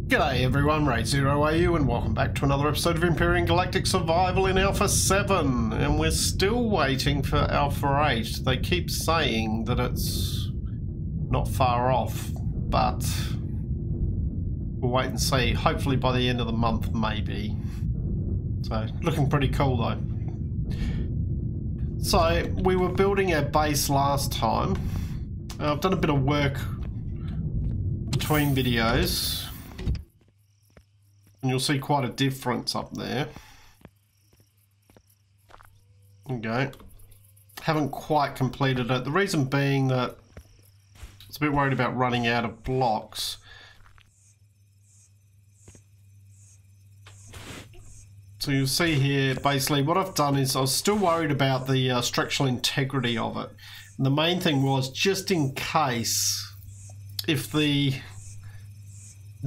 G'day everyone, Raid0AU and welcome back to another episode of Empyrion Galactic Survival in Alpha 7. And we're still waiting for Alpha 8. They keep saying that it's not far off, but we'll wait and see. Hopefully by the end of the month, maybe. So, looking pretty cool though. So, we were building our base last time. I've done a bit of work between videos. And you'll see quite a difference up there. Okay. Haven't quite completed it. The reason being that I was a bit worried about running out of blocks. So you'll see here, basically what I've done is I was still worried about the structural integrity of it. And the main thing was just in case if the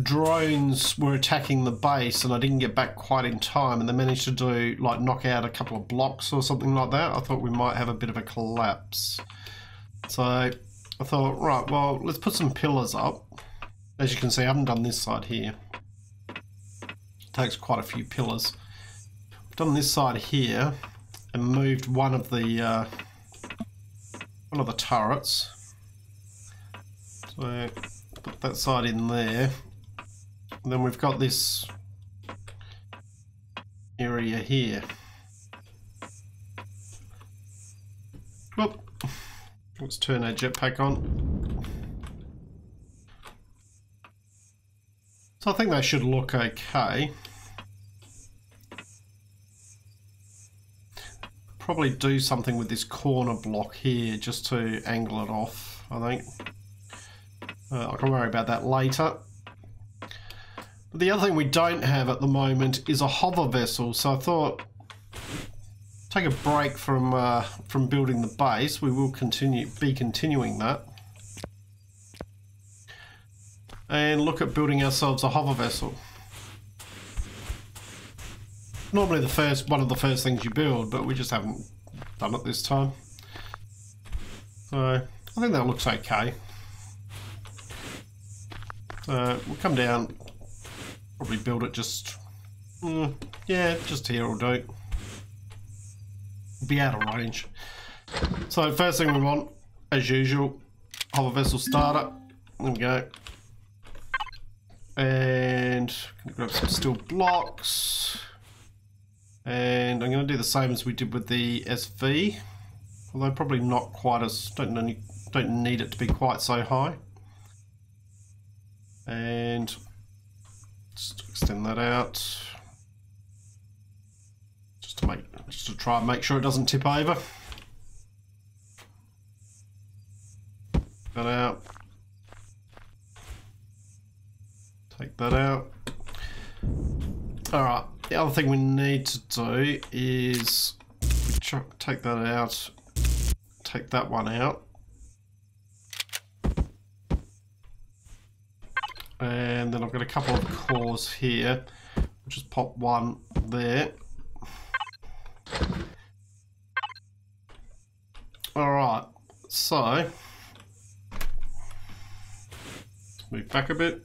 drones were attacking the base and I didn't get back quite in time and they managed to do like knock out a couple of blocks or something like that, I thought we might have a bit of a collapse. So I thought, right, well, let's put some pillars up. As you can see, I haven't done this side here. It takes quite a few pillars. I've done this side here and moved one of the turrets. So put that side in there. And then we've got this area here. Whoop. Let's turn our jetpack on. So I think they should look okay. Probably do something with this corner block here just to angle it off, I think. I can worry about that later. The other thing we don't have at the moment is a hover vessel, so I thought take a break from building the base. We will be continuing that, and look at building ourselves a hover vessel. Normally one of the first things you build, but we just haven't done it this time. So I think that looks okay. We'll come down. Probably build it just, yeah, just here will do. Be out of range. So first thing we want, as usual, hover vessel starter. There we go. And grab some steel blocks. And I'm going to do the same as we did with the SV, although probably not quite as, don't need it to be quite so high. And just extend that out, just to try and make sure it doesn't tip over. That out. Take that out. All right. The other thing we need to do is take that out. Take that one out. And then I've got a couple of cores here. I'll just pop one there. Alright, so move back a bit.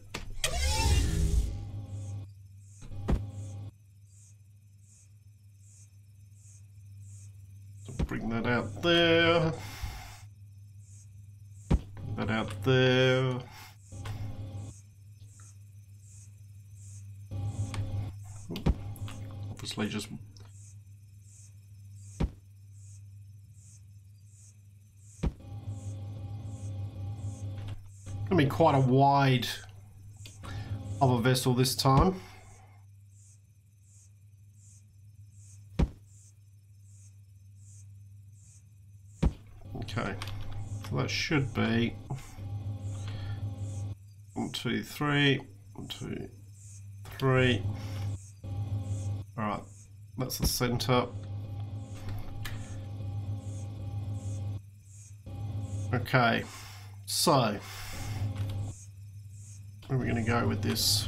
Bring that out there. Bring that out there. Obviously just gonna be quite a wide of a vessel this time. Okay, so that should be 1, 2, 3, 1, 2, 3. Alright, that's the center. Okay, so where are we going to go with this?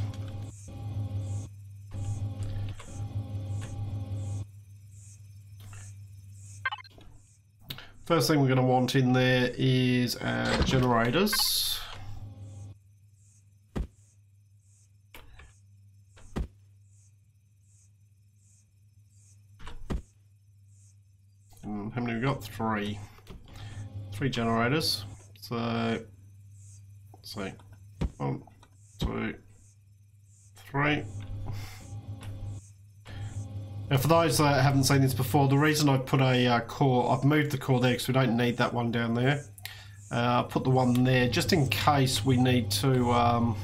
First thing we're going to want in there is our generators. how many we got? 3. 3 generators. So, let's see. 1, 2, 3. Now for those that haven't seen this before, the reason I put a core, I've moved the core there because we don't need that one down there. I put the one there just in case we need to,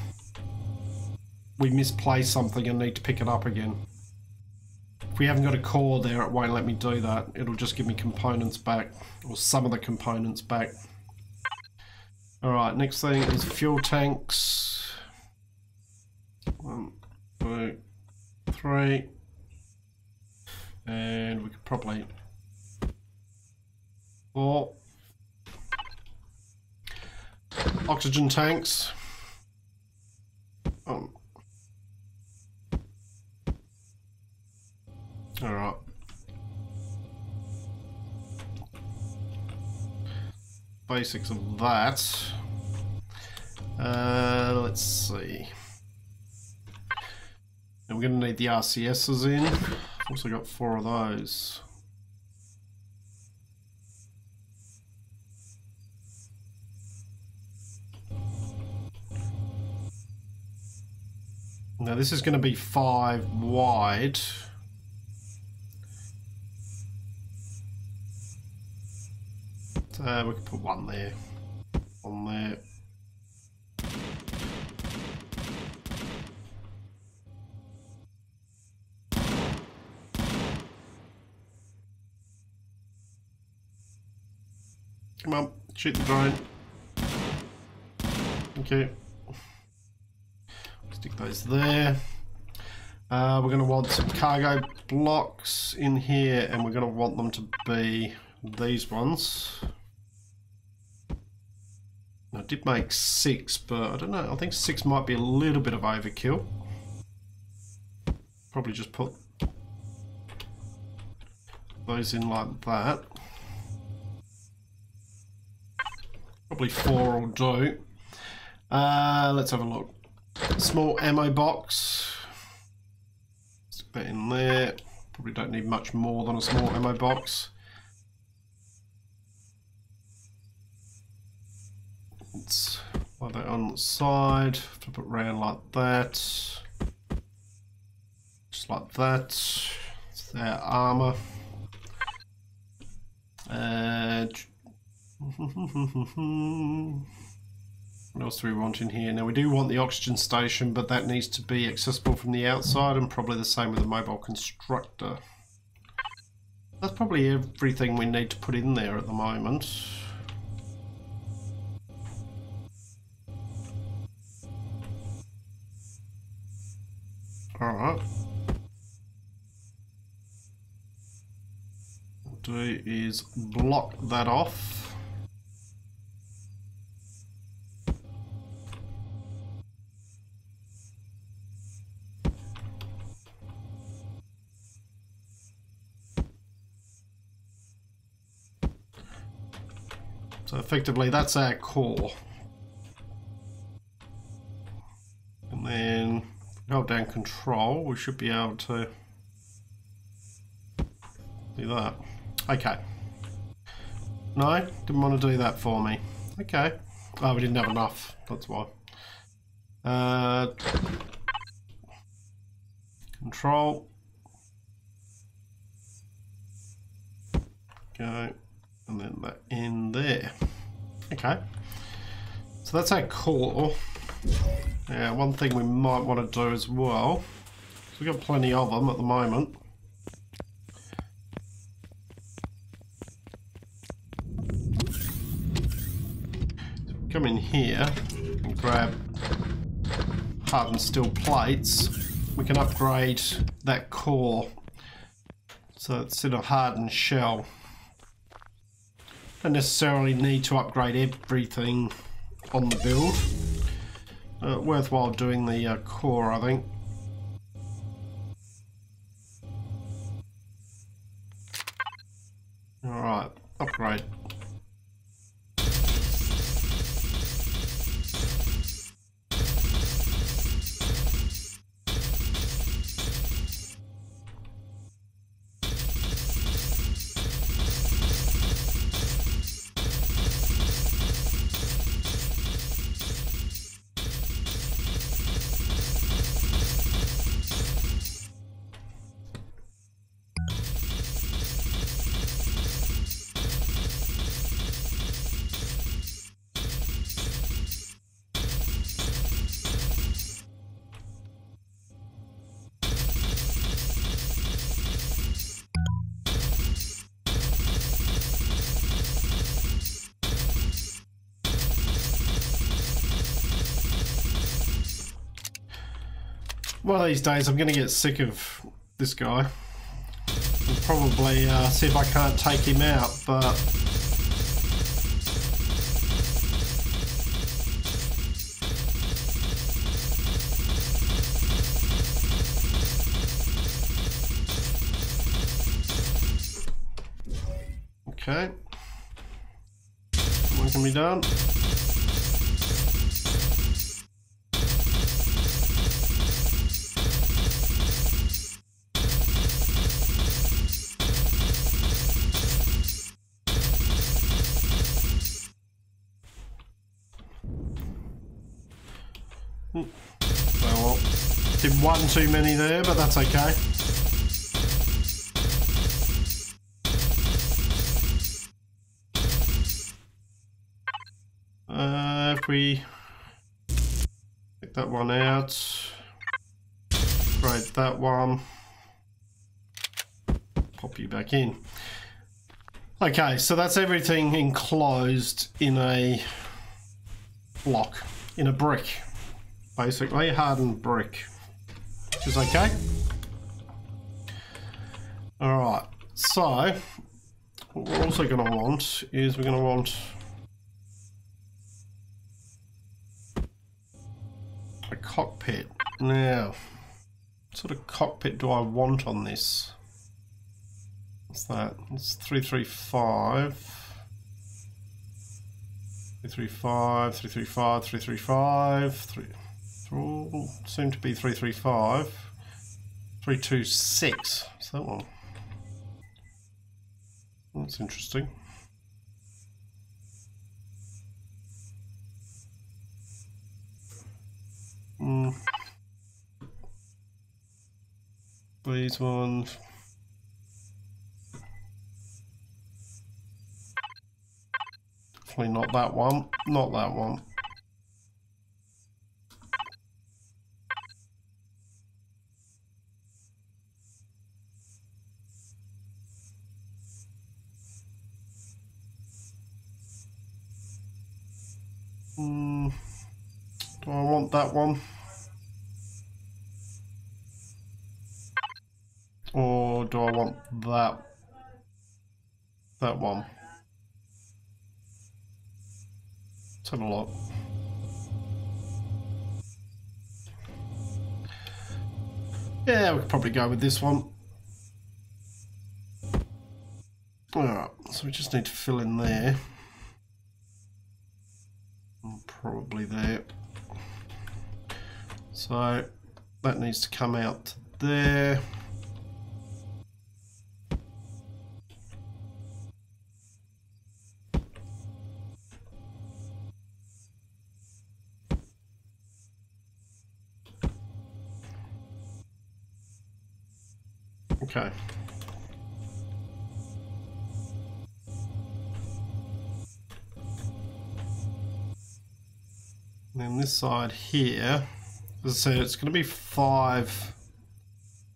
we misplace something and need to pick it up again. If we haven't got a core there, it won't let me do that. It'll just give me components back, or some of the components back. Alright, next thing is fuel tanks. 1, 2, 3. And we could probably 4. Oxygen tanks. Alright. Basics of that. Let's see. And we're going to need the RCSs in. I've also got 4 of those. Now this is going to be 5 wide. We can put 1 there. 1 there. Come on, shoot the drone. Okay. Stick those there. We're going to want some cargo blocks in here, and we're going to want them to be these ones. I did make 6, but I don't know. I think 6 might be a little bit of overkill. Probably just put those in like that. Probably 4 will do. Let's have a look. Small ammo box. Stick that in there. Probably don't need much more than a small ammo box. Let's put that on the side. Flip it around like that. Just like that. It's their armor. What else do we want in here? Now we do want the oxygen station, but that needs to be accessible from the outside, and probably the same with the mobile constructor. That's probably everything we need to put in there at the moment. Alright. What I'll do is block that off. So effectively that's our core. And then hold down control, we should be able to do that. Okay. No, didn't want to do that for me. Okay. Oh, we didn't have enough, that's why. Control. Go. And then that in there. Okay. So that's our core. Now, one thing we might want to do as well, we've got plenty of them at the moment. So come in here and grab hardened steel plates. We can upgrade that core. So instead of hardened shell, don't necessarily need to upgrade everything on the build. Worthwhile doing the core, I think. Alright, upgrade. One of these days I'm going to get sick of this guy. And probably see if I can't take him out, but... Okay. What can be done? Well, did one too many there, but that's okay. If we take that one out, grade that one, pop you back in. Okay, so that's everything enclosed in a block, in a brick, basically, hardened brick, which is okay. Alright, so what we're also going to want is we're going to want a cockpit. Now, what sort of cockpit do I want on this? What's that? It's 335. 335, 335, 335, all seem to be 335. 326. What's that one? That's interesting. These ones. Definitely not that one. Not that one. Do I want that one? Or do I want that one? Let's have a look. Yeah, we could probably go with this one. Alright, so we just need to fill in there. Probably there. So that needs to come out to there. Okay. And then this side here, as I said, it's going to be 5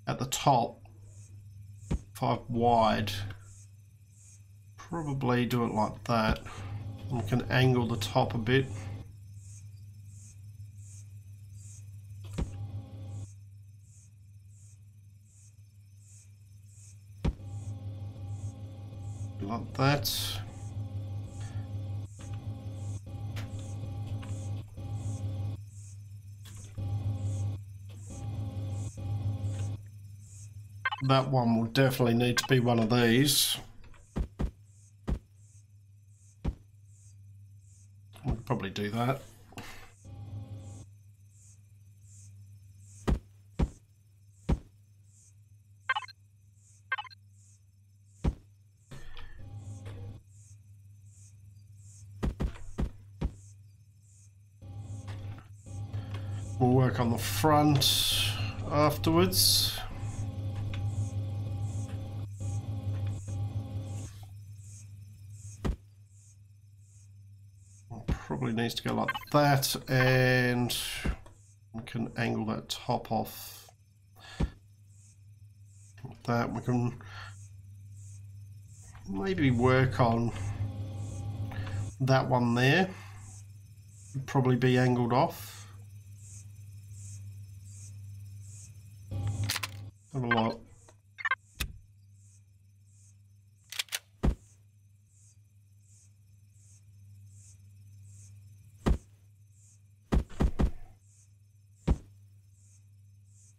at the top, 5 wide. Probably do it like that. And we can angle the top a bit. Like that. That one will definitely need to be one of these. We could probably do that. We'll work on the front afterwards. Probably needs to go like that, and we can angle that top off. Like that, we can maybe work on that one there. Would probably be angled off. Have a lot.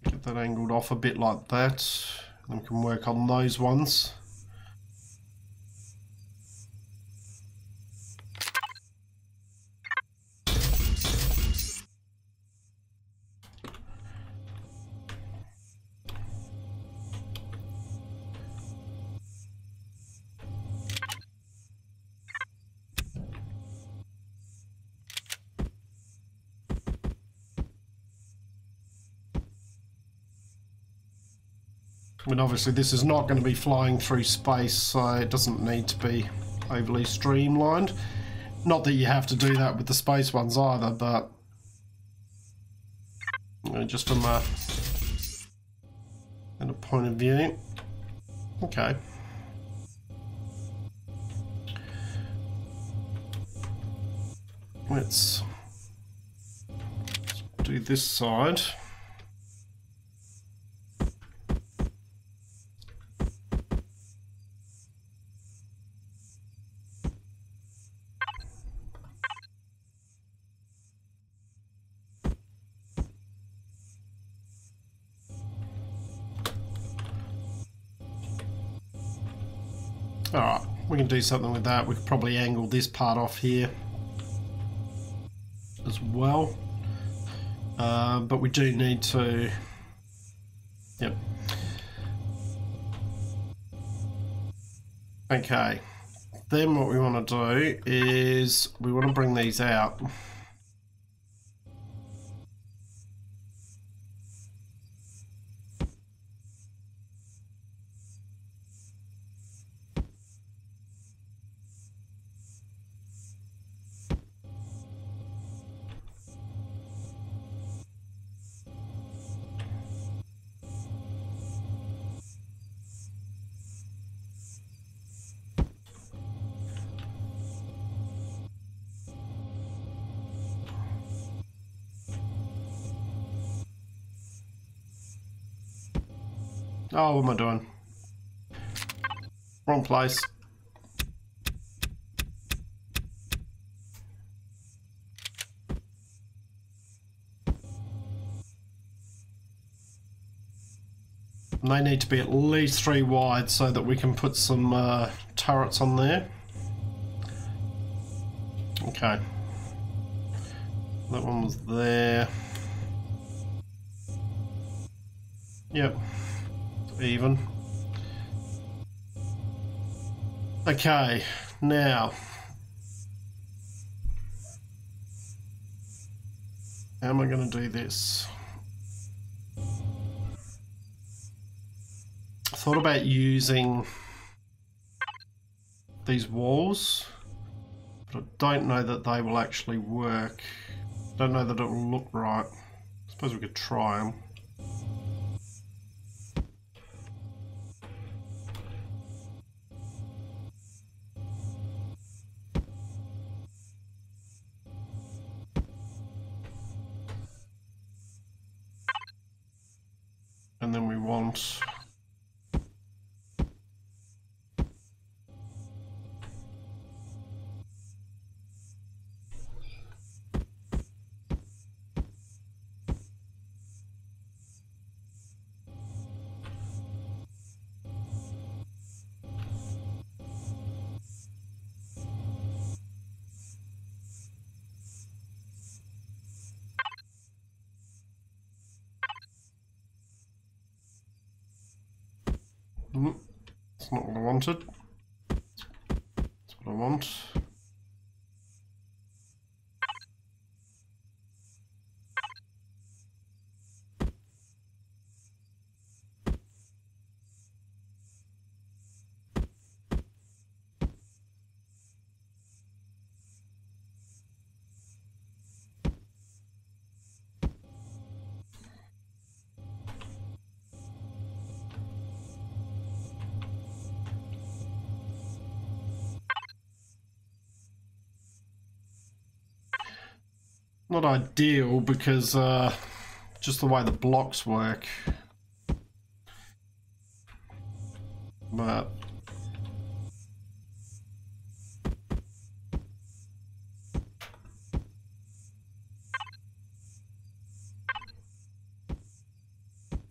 Get that angled off a bit like that. Then we can work on those ones. I mean, obviously this is not going to be flying through space, so it doesn't need to be overly streamlined. Not that you have to do that with the space ones either, but you know, just from a point of view. Okay. Let's do this side. Alright, we can do something with that. We could probably angle this part off here as well. But we do need to... Yep. Okay. Then what we want to do is we want to bring these out. Oh, what am I doing? Wrong place. And they need to be at least 3 wide so that we can put some turrets on there. Okay. That one was there. Yep. Even. Okay, now how am I going to do this? I thought about using these walls, but I don't know that they will actually work. I don't know that it will look right. I suppose we could try them. And then we want it's not what I wanted. That's what I want. Not ideal because just the way the blocks work. But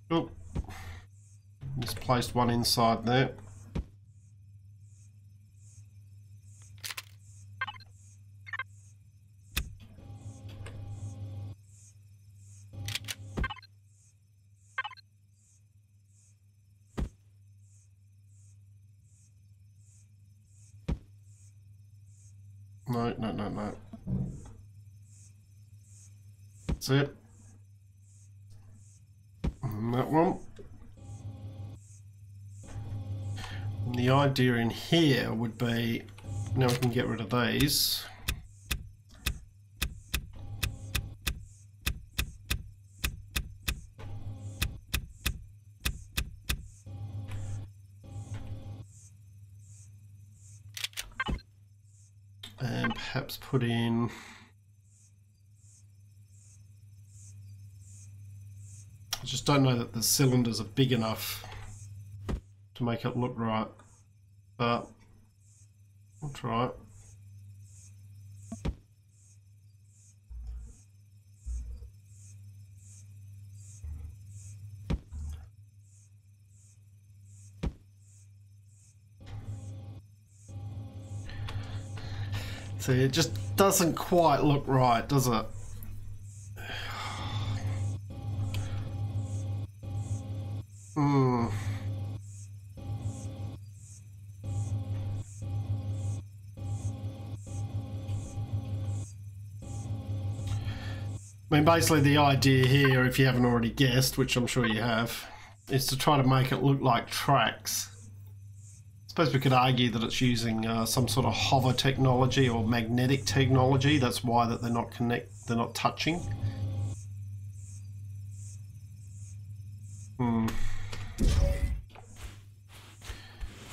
oh, just placed one inside there. No, no, no, no. That's it. And that one. And the idea in here would be, now we can get rid of these. And perhaps put in I just don't know that the cylinders are big enough to make it look right, but I'll try it. See, it just doesn't quite look right, does it? I mean, basically the idea here, if you haven't already guessed, which I'm sure you have, is to try to make it look like tracks. I suppose we could argue that it's using some sort of hover technology or magnetic technology. That's why that they're not touching.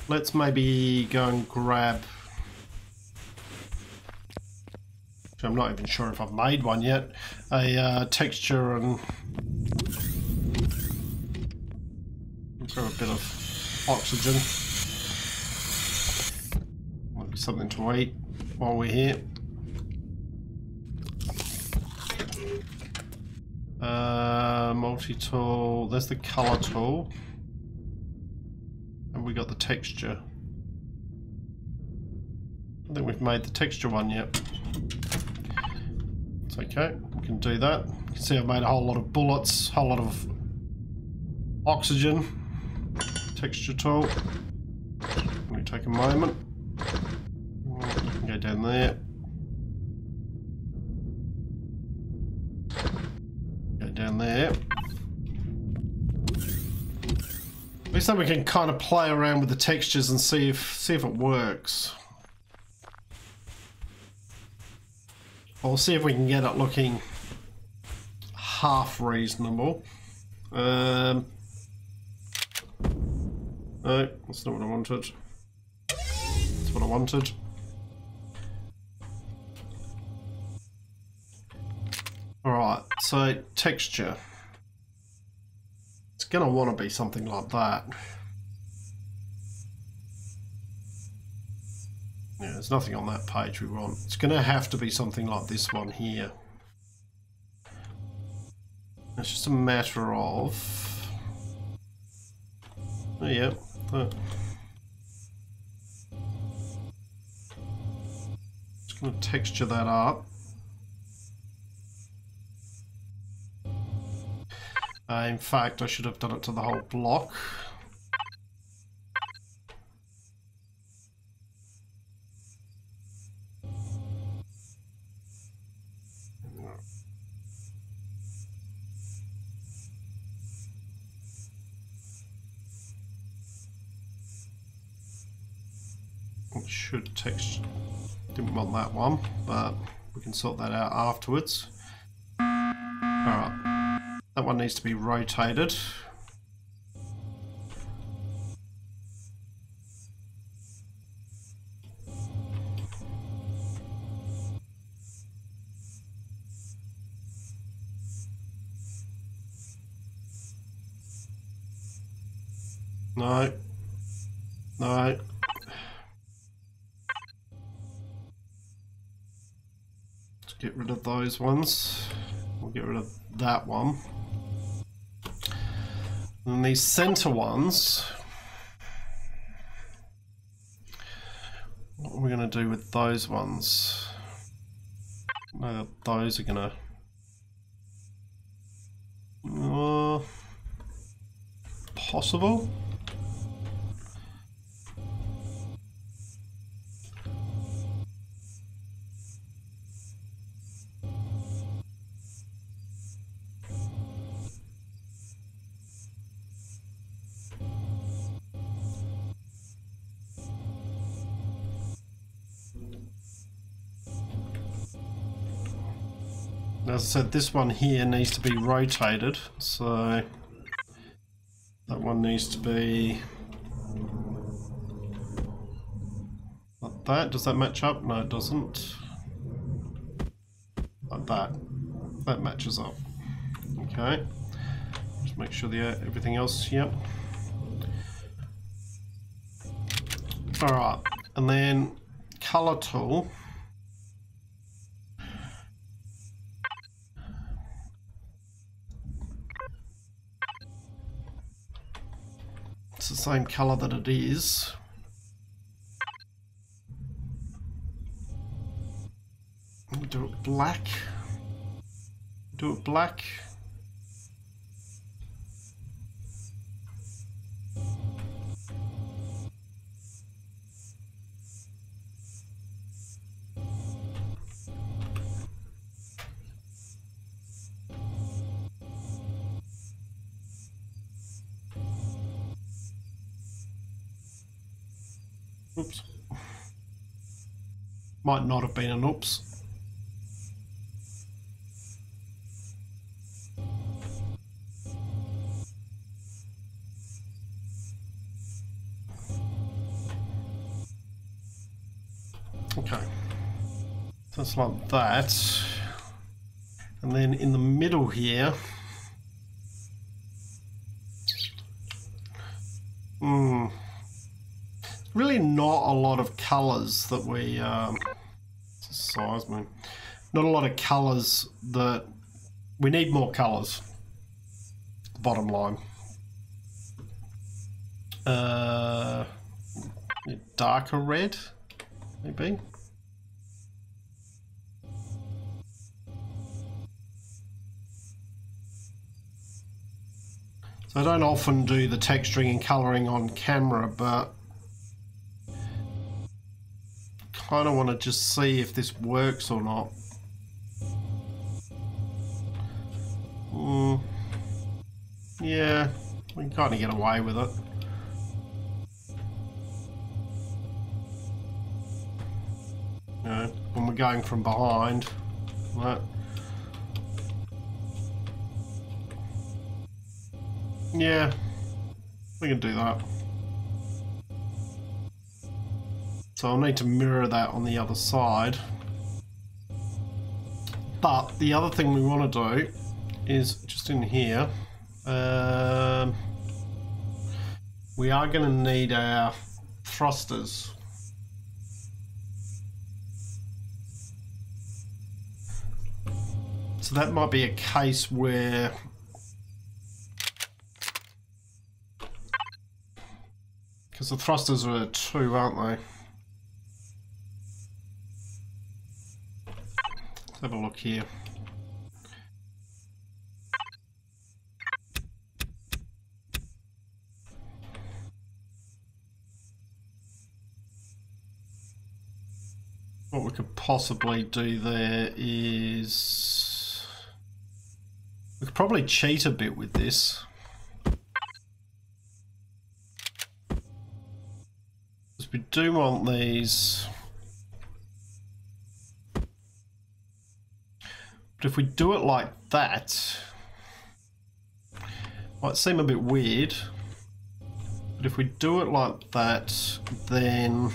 Let's maybe go and grab. I'm not even sure if I've made one yet. A texture and throw a bit of oxygen. Might be something to eat while we're here. Multi-tool. There's the color tool. And we got the texture. I don't think we've made the texture one yet. It's okay, we can do that. You can see I've made a whole lot of bullets, a whole lot of oxygen. Texture tool. Let me take a moment. You can go down there. Go down there. At least then we can kind of play around with the textures and see if it works. We'll see if we can get it looking half reasonable. No, that's not what I wanted. That's what I wanted. Alright, so texture. It's going to want to be something like that. Yeah, there's nothing on that page we want. It's going to have to be something like this one here. It's just a matter of... Oh, yeah. Just going to texture that up. In fact, I should have done it to the whole block. It should texture. Didn't want that one, but we can sort that out afterwards. Alright. That one needs to be rotated. No. No. Let's get rid of those ones. We'll get rid of that one. And these center ones, what are we going to do with those ones? No, those are going to... possible? As I said, this one here needs to be rotated, so that one needs to be like that. Does that match up? No, it doesn't. Like that. That matches up. Okay. Just make sure everything else, yep. Alright, and then color tool. It's the same color that it is. Do it black. Do it black. Oops. Might not have been an oops. Okay. Just like that. And then in the middle here, really not a lot of colors that we size me. Not a lot of colors that we need more colors. Bottom line. Darker red, maybe. So I don't often do the texturing and colouring on camera, but kind of want to just see if this works or not. Yeah, we can kind of get away with it. You know, when we're going from behind, right? Yeah, we can do that. So I'll need to mirror that on the other side. But the other thing we want to do is just in here, we are going to need our thrusters. So that might be a case where because the thrusters are 2, aren't they? Let's have a look here. What we could possibly do there is we could probably cheat a bit with this. Because we do want these. But if we do it like that, might seem a bit weird. But if we do it like that, then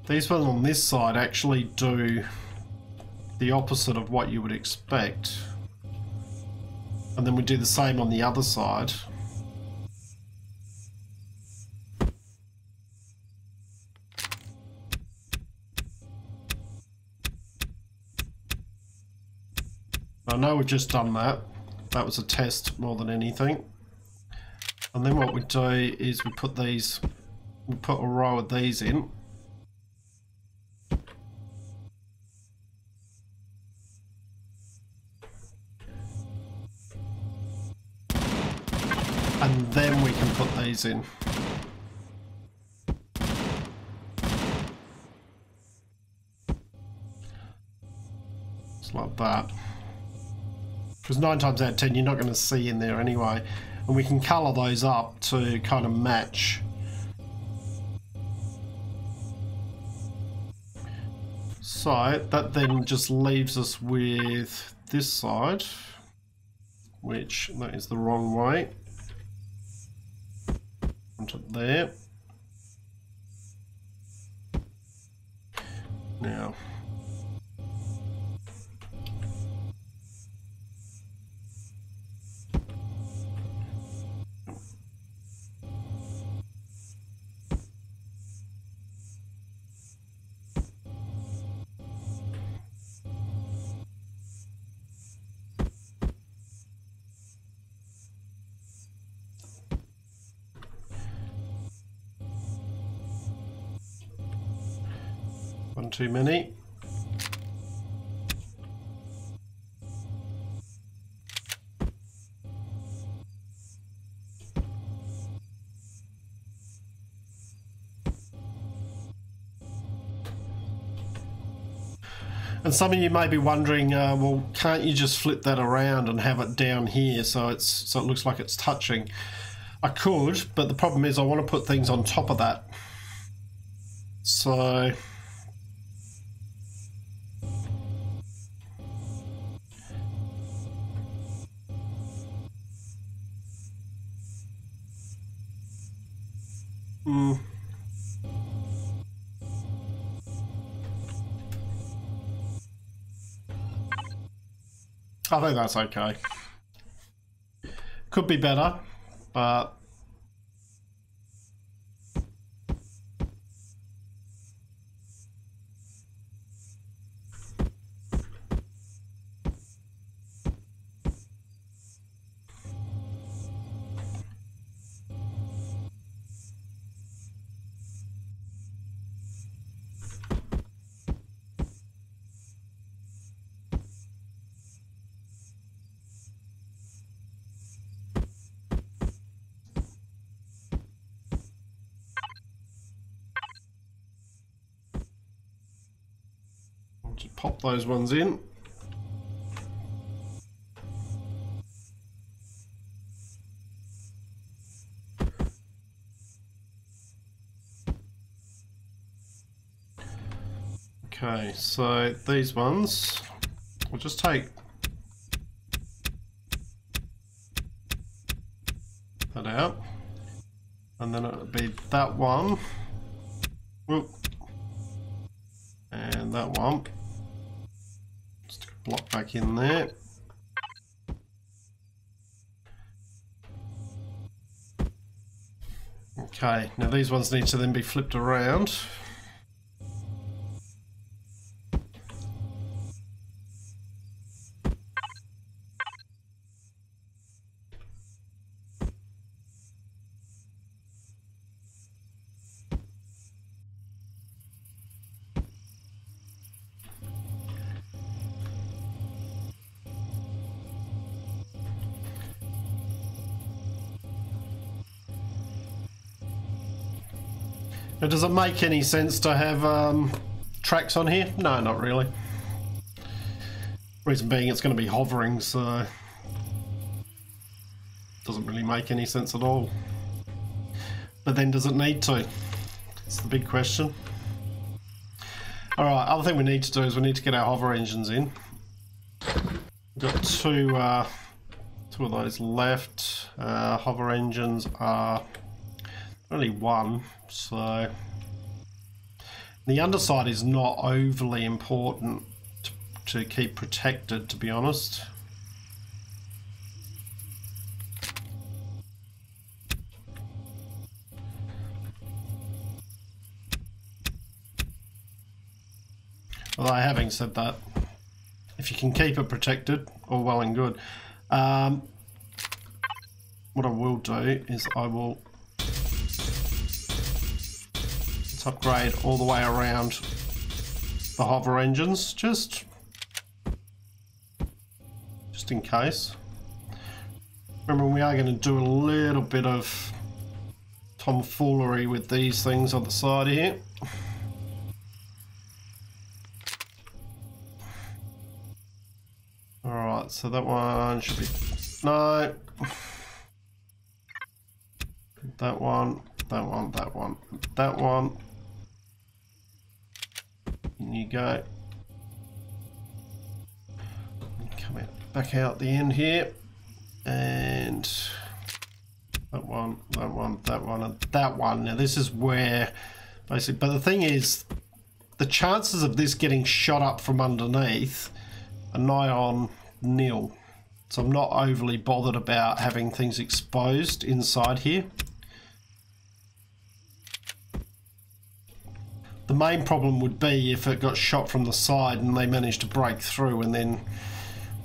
these ones on this side actually do the opposite of what you would expect. And then we do the same on the other side. I know we've just done that. That was a test more than anything. And then what we do is we put these, we put a row of these in. And then we can put these in. Just like that. Because 9 times out of 10 you're not going to see in there anyway. And we can colour those up to kind of match. So that then just leaves us with this side, which that is the wrong way. Put it there. Now. One too many. And some of you may be wondering, well, can't you just flip that around and have it down here so it looks like it's touching? I could, but the problem is I want to put things on top of that. So I think that's okay. Could be better, but just pop those ones in. Okay, so these ones, we'll just take that out, and then it'll be that one, whoop, and that one. Stick a block back in there. Okay, now these ones need to then be flipped around. Now, does it make any sense to have tracks on here? No, not really. Reason being it's going to be hovering, so it doesn't really make any sense at all. But then does it need to? That's the big question. Alright, other thing we need to do is we need to get our hover engines in. We've got two of those left. Hover engines are only one, so the underside is not overly important to keep protected, to be honest. Although having said that, if you can keep it protected, all well and good. What I will do is I will let's upgrade all the way around the hover engines, just in case. Remember, we are going to do a little bit of tomfoolery with these things on the side here. Alright, so that one should be... No. That one, that one, that one, that one. In you go. Come out, back out the end here. And that one, that one, that one, and that one. Now this is where basically, but the thing is, the chances of this getting shot up from underneath are nigh on nil. So I'm not overly bothered about having things exposed inside here. The main problem would be if it got shot from the side and they managed to break through, and then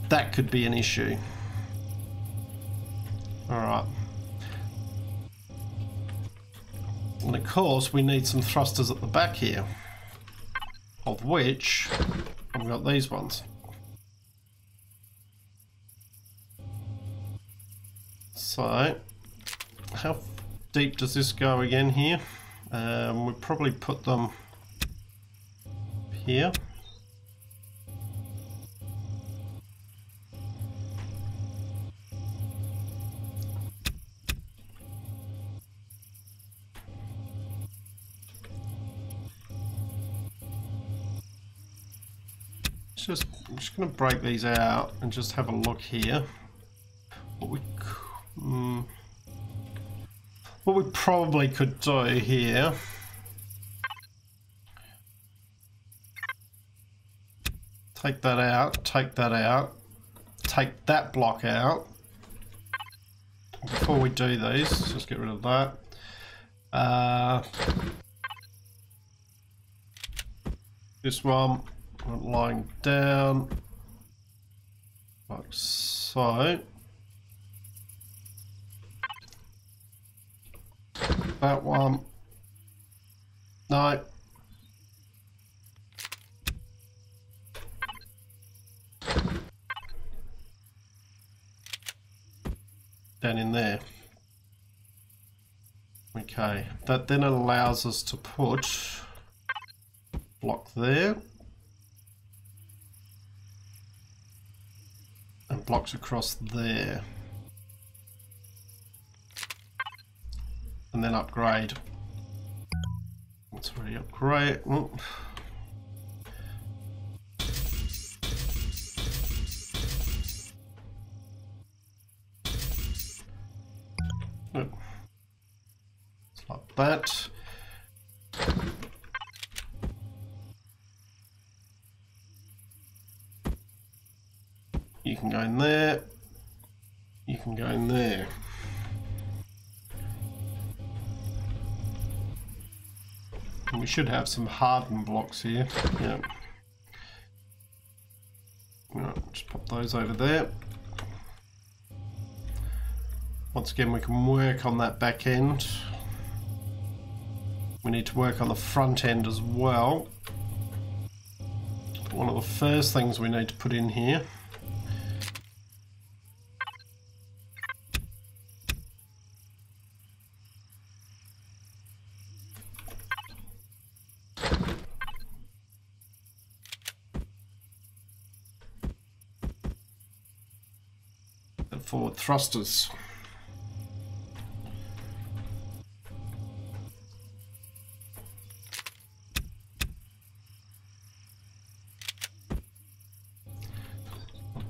that could be an issue. Alright. And of course we need some thrusters at the back here, of which I've got these ones. So, how deep does this go again here? We'll probably put them here. I'm just going to break these out and just have a look here. What we probably could do here, take that out, take that out, take that block out. Before we do these, let's just get rid of that. This one, lying down, like so. That one. No. Down in there. Okay, that then allows us to put block there. And blocks across there. And then upgrade. Let's already upgrade. Oh. It's like that. You can go in there. You can go in there. And we should have some hardened blocks here. Yeah. Right, just pop those over there. Once again, we can work on that back end. We need to work on the front end as well. One of the first things we need to put in here forward thrusters.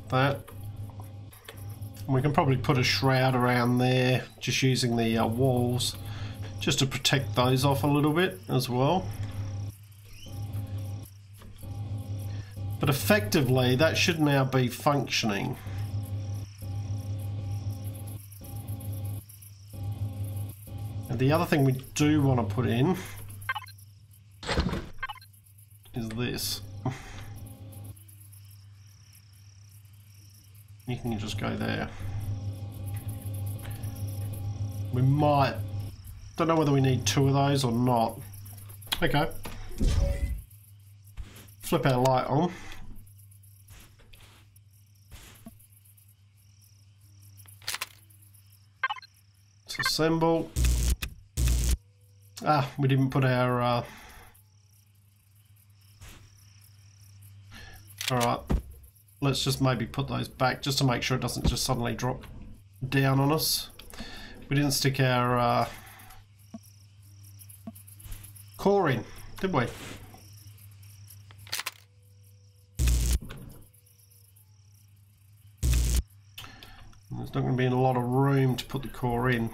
That. And we can probably put a shroud around there, just using the walls, just to protect those off a little bit as well. But effectively, that should now be functioning. And the other thing we do want to put in is this. You can just go there. We might... Don't know whether we need 2 of those or not. Okay. Flip our light on. Disassemble. Ah, we didn't put our... Alright. Let's just maybe put those back just to make sure it doesn't just suddenly drop down on us. We didn't stick our core in, did we? There's not going to be a lot of room to put the core in.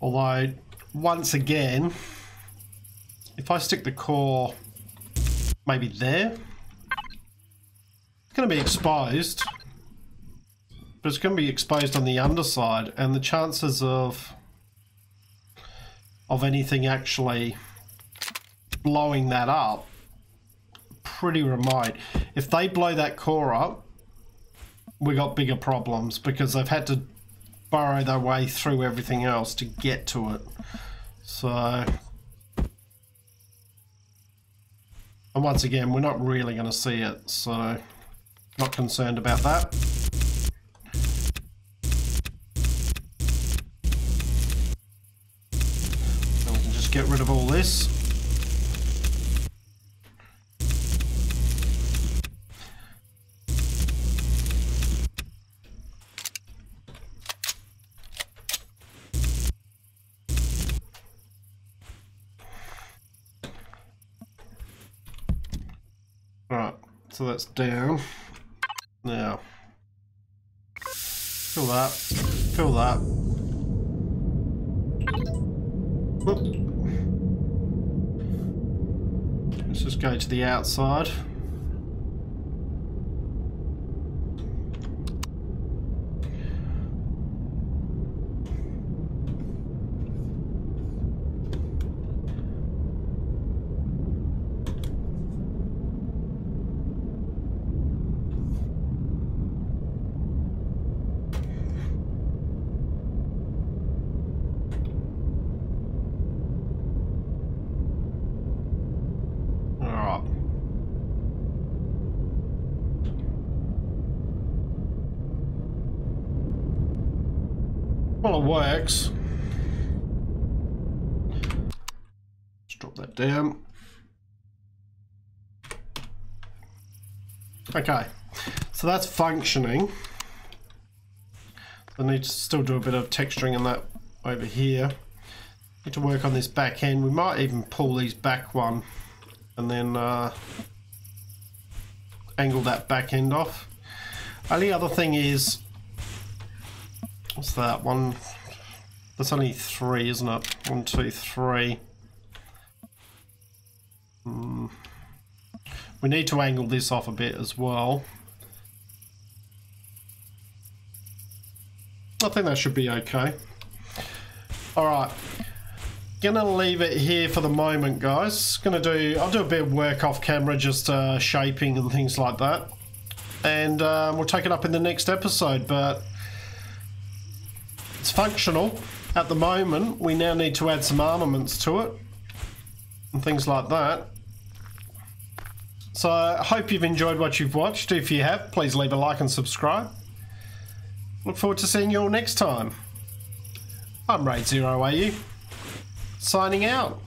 Although, once again, if I stick the core maybe there, it's going to be exposed, but it's going to be exposed on the underside, and the chances of anything actually blowing that up pretty remote. If they blow that core up, we got bigger problems because they've had to burrow their way through everything else to get to it. So, and once again, we're not really going to see it, so not concerned about that. And we can just get rid of all this. Right, so that's down. Now, fill that, fill that. Whoop. Let's just go to the outside. Well, it works. Just drop that down. Okay, so that's functioning. I need to still do a bit of texturing in that over here. Need to work on this back end. We might even pull these back one and then angle that back end off. Only other thing is, what's that one? That's only 3, isn't it? 1, 2, 3. We need to angle this off a bit as well. I think that should be okay. Alright. Gonna leave it here for the moment, guys. I'll do a bit of work off camera, just shaping and things like that. And we'll take it up in the next episode, but it's functional at the moment. We now need to add some armaments to it and things like that. So I hope you've enjoyed what you've watched. If you have, please leave a like and subscribe. Look forward to seeing you all next time. I'm Raid0AU, signing out.